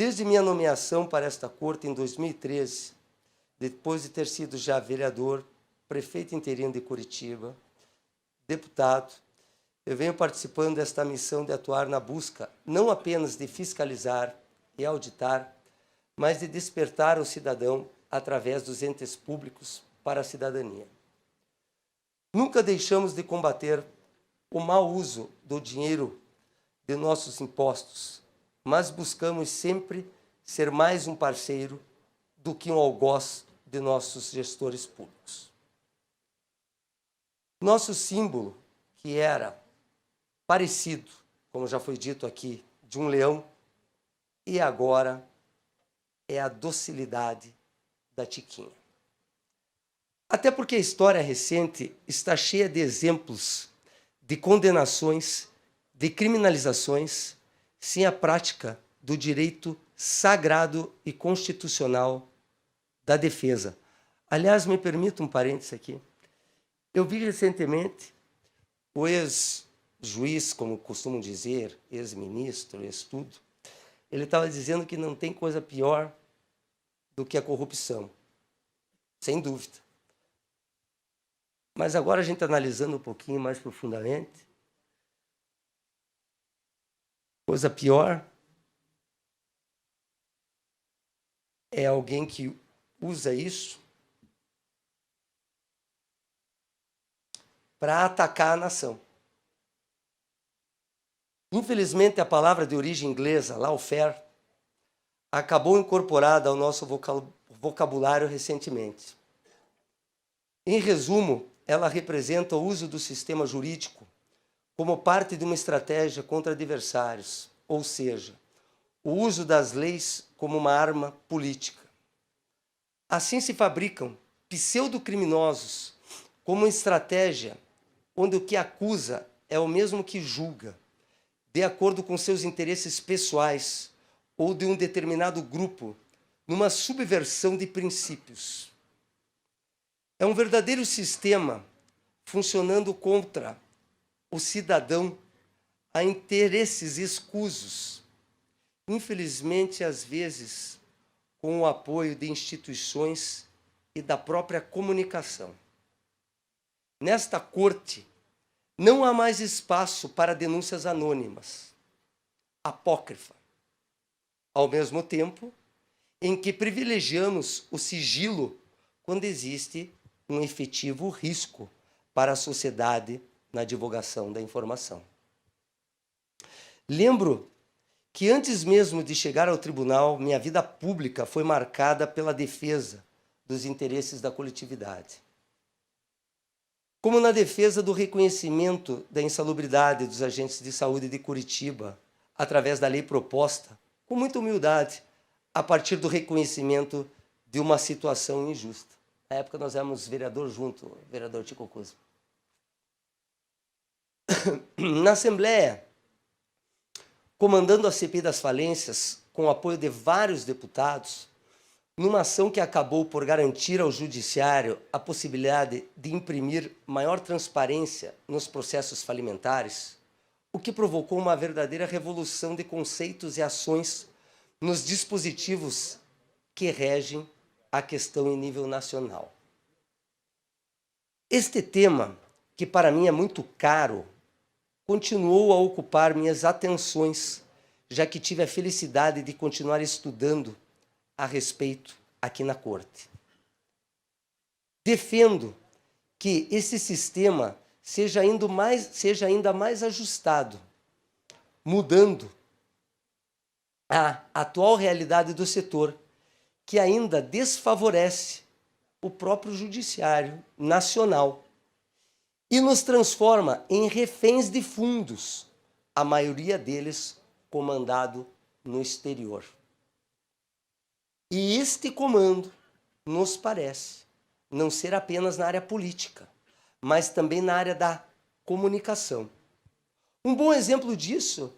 Desde minha nomeação para esta corte em 2013, depois de ter sido já vereador, prefeito interino de Curitiba, deputado, eu venho participando desta missão de atuar na busca não apenas de fiscalizar e auditar, mas de despertar o cidadão através dos entes públicos para a cidadania. Nunca deixamos de combater o mau uso do dinheiro de nossos impostos, mas buscamos sempre ser mais um parceiro do que um algoz de nossos gestores públicos. Nosso símbolo, que era parecido, como já foi dito aqui, de um leão, e agora é a docilidade da Tiquinha. Até porque a história recente está cheia de exemplos de condenações, de criminalizações, sem a prática do direito sagrado e constitucional da defesa. Aliás, me permita um parênteses aqui. Eu vi recentemente o ex-juiz, como costumam dizer, ex-ministro, ex-tudo, ele estava dizendo que não tem coisa pior do que a corrupção. Sem dúvida. Mas agora a gente analisando um pouquinho mais profundamente, coisa pior é alguém que usa isso para atacar a nação. Infelizmente, a palavra de origem inglesa, lawfare, acabou incorporada ao nosso vocabulário recentemente. Em resumo, ela representa o uso do sistema jurídico como parte de uma estratégia contra adversários, ou seja, o uso das leis como uma arma política. Assim se fabricam pseudo-criminosos como uma estratégia onde o que acusa é o mesmo que julga, de acordo com seus interesses pessoais ou de um determinado grupo, numa subversão de princípios. É um verdadeiro sistema funcionando contra o cidadão a interesses escusos, infelizmente, às vezes, com o apoio de instituições e da própria comunicação. Nesta corte, não há mais espaço para denúncias anônimas, apócrifa, ao mesmo tempo em que privilegiamos o sigilo quando existe um efetivo risco para a sociedade na divulgação da informação. Lembro que antes mesmo de chegar ao tribunal, minha vida pública foi marcada pela defesa dos interesses da coletividade. Como na defesa do reconhecimento da insalubridade dos agentes de saúde de Curitiba, através da lei proposta, com muita humildade, a partir do reconhecimento de uma situação injusta. Na época nós éramos vereador junto, vereador Tico Cusco. Na Assembleia, comandando a CPI das falências, com o apoio de vários deputados, numa ação que acabou por garantir ao Judiciário a possibilidade de imprimir maior transparência nos processos falimentares, o que provocou uma verdadeira revolução de conceitos e ações nos dispositivos que regem a questão em nível nacional. Este tema, que para mim é muito caro, continuou a ocupar minhas atenções, já que tive a felicidade de continuar estudando a respeito aqui na Corte. Defendo que esse sistema seja ainda mais ajustado, mudando a atual realidade do setor, que ainda desfavorece o próprio Judiciário Nacional e nos transforma em reféns de fundos, a maioria deles comandado no exterior. E este comando nos parece não ser apenas na área política, mas também na área da comunicação. Um bom exemplo disso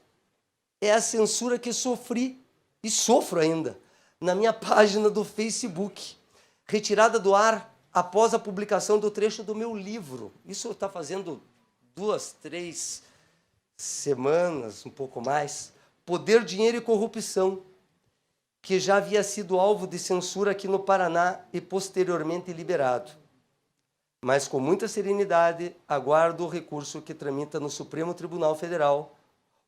é a censura que sofri e sofro ainda na minha página do Facebook, retirada do ar após a publicação do trecho do meu livro. Isso está fazendo 2, 3 semanas, um pouco mais. Poder, Dinheiro e Corrupção, que já havia sido alvo de censura aqui no Paraná e posteriormente liberado. Mas com muita serenidade aguardo o recurso que tramita no Supremo Tribunal Federal,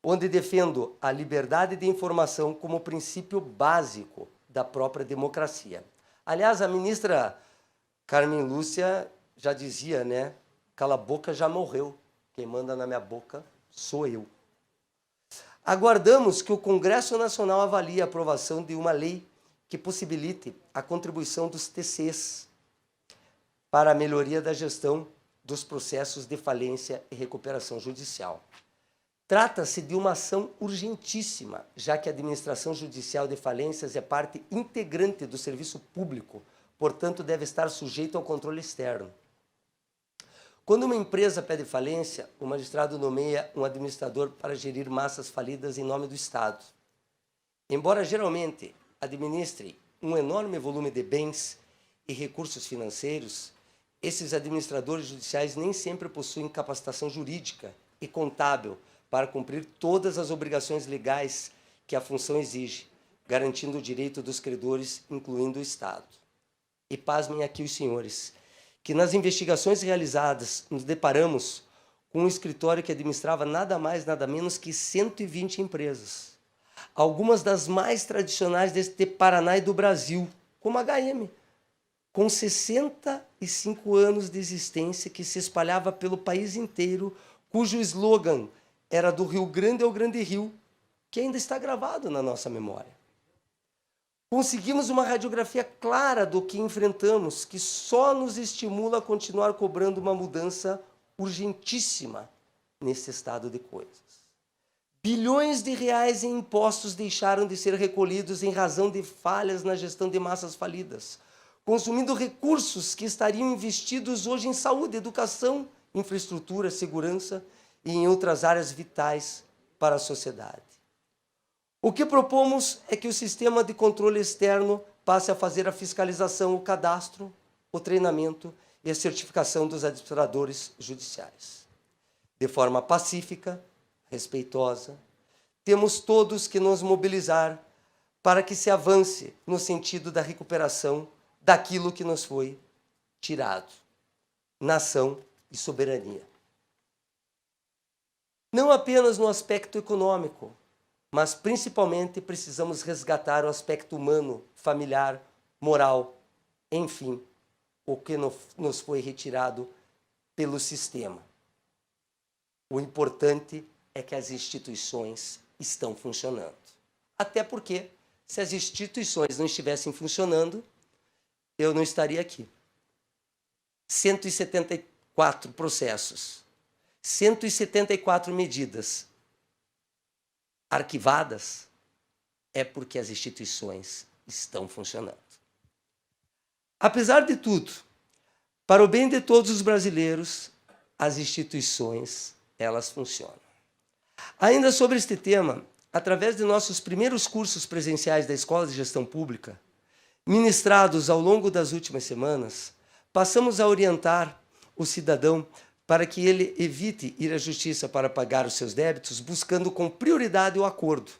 onde defendo a liberdade de informação como princípio básico da própria democracia. Aliás, a ministra Carmen Lúcia já dizia, né? Cala a boca, já morreu. Quem manda na minha boca sou eu. Aguardamos que o Congresso Nacional avalie a aprovação de uma lei que possibilite a contribuição dos TCs para a melhoria da gestão dos processos de falência e recuperação judicial. Trata-se de uma ação urgentíssima, já que a administração judicial de falências é parte integrante do serviço público, portanto, deve estar sujeito ao controle externo. Quando uma empresa pede falência, o magistrado nomeia um administrador para gerir massas falidas em nome do Estado. Embora geralmente administre um enorme volume de bens e recursos financeiros, esses administradores judiciais nem sempre possuem capacitação jurídica e contábil para cumprir todas as obrigações legais que a função exige, garantindo o direito dos credores, incluindo o Estado. E pasmem aqui os senhores, que nas investigações realizadas nos deparamos com um escritório que administrava nada mais, nada menos que 120 empresas. Algumas das mais tradicionais deste Paraná e do Brasil, como a HM, com 65 anos de existência, que se espalhava pelo país inteiro, cujo slogan era do Rio Grande ao Grande Rio, que ainda está gravado na nossa memória. Conseguimos uma radiografia clara do que enfrentamos, que só nos estimula a continuar cobrando uma mudança urgentíssima nesse estado de coisas. Bilhões de reais em impostos deixaram de ser recolhidos em razão de falhas na gestão de massas falidas, consumindo recursos que estariam investidos hoje em saúde, educação, infraestrutura, segurança e em outras áreas vitais para a sociedade. O que propomos é que o sistema de controle externo passe a fazer a fiscalização, o cadastro, o treinamento e a certificação dos administradores judiciais. De forma pacífica, respeitosa, temos todos que nos mobilizar para que se avance no sentido da recuperação daquilo que nos foi tirado, nação e soberania. Não apenas no aspecto econômico, mas principalmente precisamos resgatar o aspecto humano, familiar, moral, enfim, o que nos foi retirado pelo sistema. O importante é que as instituições estão funcionando. Até porque, se as instituições não estivessem funcionando, eu não estaria aqui. 174 processos, 174 medidas arquivadas, é porque as instituições estão funcionando. Apesar de tudo, para o bem de todos os brasileiros, as instituições, elas funcionam. Ainda sobre este tema, através de nossos primeiros cursos presenciais da Escola de Gestão Pública, ministrados ao longo das últimas semanas, passamos a orientar o cidadão para que ele evite ir à justiça para pagar os seus débitos, buscando com prioridade o acordo.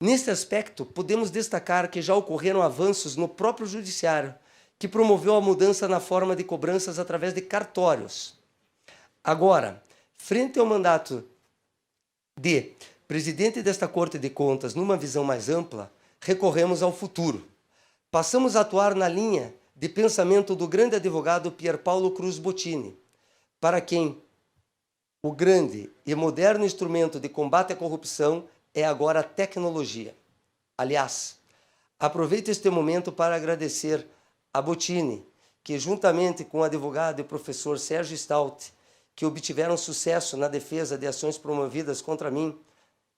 Neste aspecto, podemos destacar que já ocorreram avanços no próprio judiciário, que promoveu a mudança na forma de cobranças através de cartórios. Agora, frente ao mandato de presidente desta Corte de Contas, numa visão mais ampla, recorremos ao futuro. Passamos a atuar na linha de pensamento do grande advogado Pier Paolo Cruz Bottini, para quem o grande e moderno instrumento de combate à corrupção é agora a tecnologia. Aliás, aproveito este momento para agradecer a Bottini, que juntamente com o advogado e professor Sérgio Stout, que obtiveram sucesso na defesa de ações promovidas contra mim,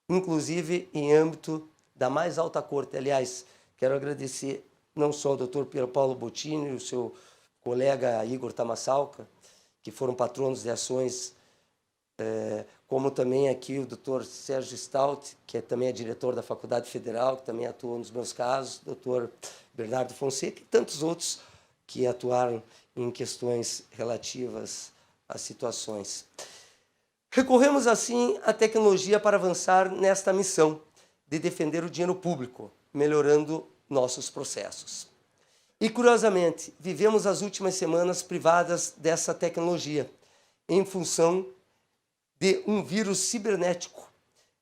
inclusive em âmbito da mais alta corte. Aliás, quero agradecer não só ao Dr. Pier Paolo Bottini e o seu colega Igor Tamassalka, que foram patronos de ações, como também aqui o Dr. Sérgio Stout, que também é diretor da Faculdade Federal, que também atuou nos meus casos, Dr. Bernardo Fonseca e tantos outros que atuaram em questões relativas às situações. Recorremos, assim, à tecnologia para avançar nesta missão de defender o dinheiro público, melhorando nossos processos. E, curiosamente, vivemos as últimas semanas privadas dessa tecnologia, em função de um vírus cibernético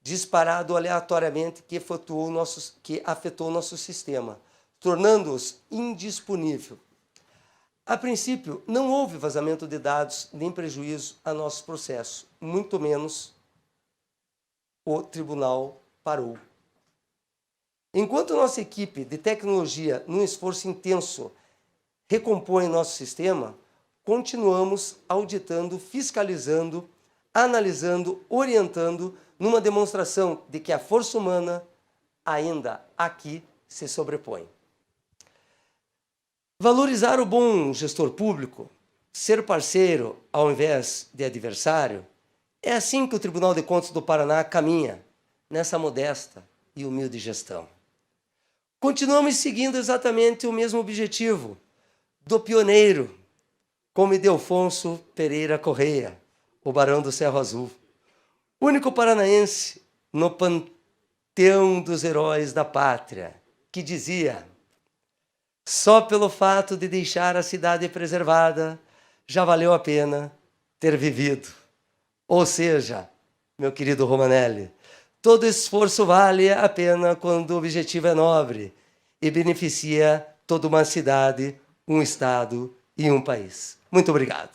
disparado aleatoriamente que afetou o nosso sistema, tornando-os indisponível. A princípio, não houve vazamento de dados nem prejuízo a nosso processo, muito menos o tribunal parou. Enquanto nossa equipe de tecnologia, num esforço intenso, recompõe nosso sistema, continuamos auditando, fiscalizando, analisando, orientando, numa demonstração de que a força humana ainda aqui se sobrepõe. Valorizar o bom gestor público, ser parceiro ao invés de adversário, é assim que o Tribunal de Contas do Paraná caminha nessa modesta e humilde gestão. Continuamos seguindo exatamente o mesmo objetivo do pioneiro, como Ildefonso Pereira Correia, o Barão do Cerro Azul, único paranaense no panteão dos heróis da pátria, que dizia: só pelo fato de deixar a cidade preservada, já valeu a pena ter vivido. Ou seja, meu querido Romanelli, todo esforço vale a pena quando o objetivo é nobre e beneficia toda uma cidade, um estado e um país. Muito obrigado.